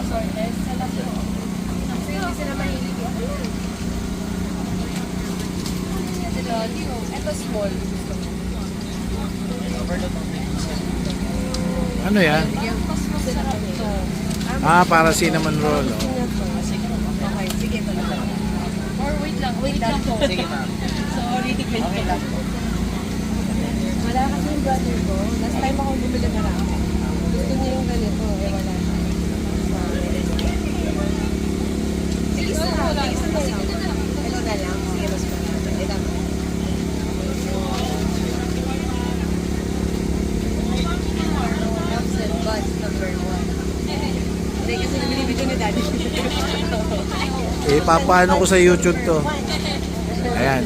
assorted. Sa laki. Kasi hindi sila mahilig yan. Ito small. Ano yan? Mas masarap to. Para cinnamon roll. Oh. Okay, sige ito na lang. Or wait lang po. Sige ma'am. Sorry, Okay lang po. wala kasi yung brother ko. Last time ako bumili marami. Gusto niya yung ganito. Wala. Isa na lang. Ito na lang. Sige, mas marami. Ito na. Loves and buds number 1. Hindi kasi nabili ni Daddy. Papaano ko sa YouTube to? Ayan.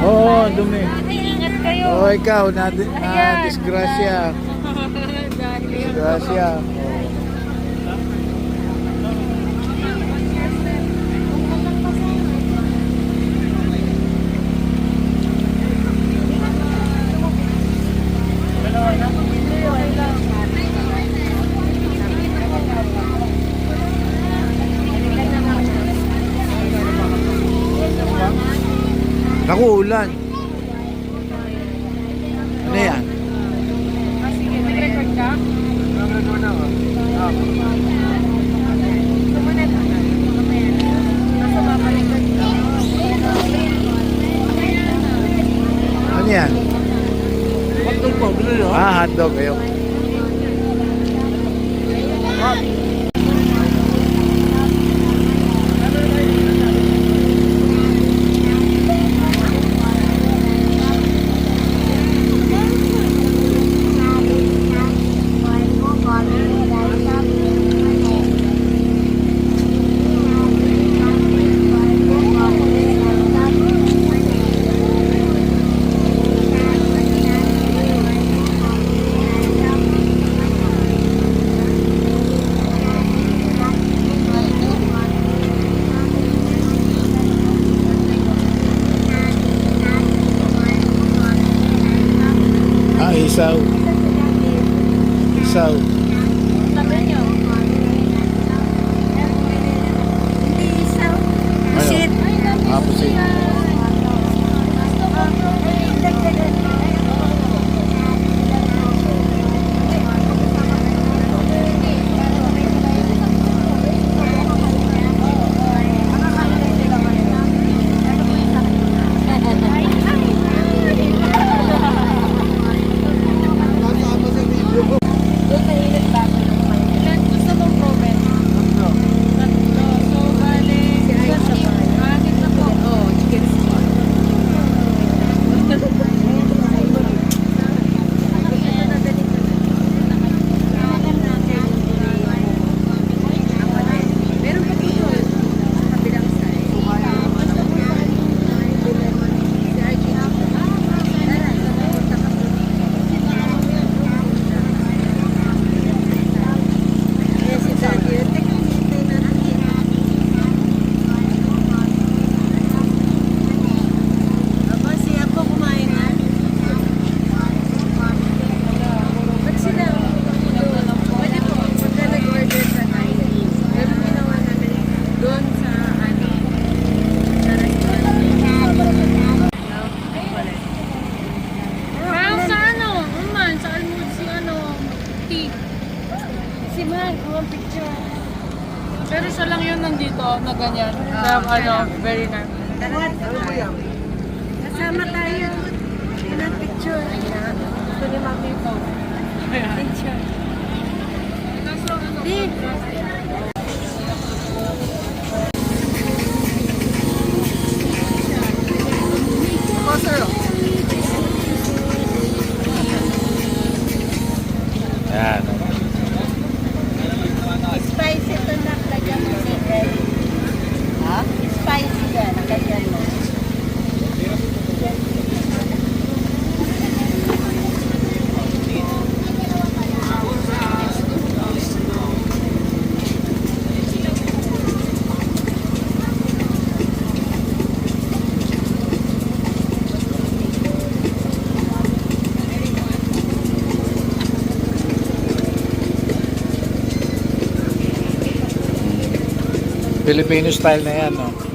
Oo, dumi. Ingat kayo. Ikaw, disgrasya. Disgrasya. Naku, ulan. Ano yan? Sige, nag-record ka? Nag-record ako. Sumunod na. Nasa babalikan ka. Ano yan? Hotdog po, bilo yun. Hotdog. Ayun. Isaw. Isaw. Sabi niyo? Hindi isaw. Pusit. Pusit. Pero isa lang yun nandito na ganyan. Na very nice. Kasama tayo. Ilang picture. Gusto ni Mami ito. Picture. Di. Ayan. Spicy ito na. Lagyan mo chicken. Ha? Spicy yan. Lagyan mo. Filipino style na yan, no?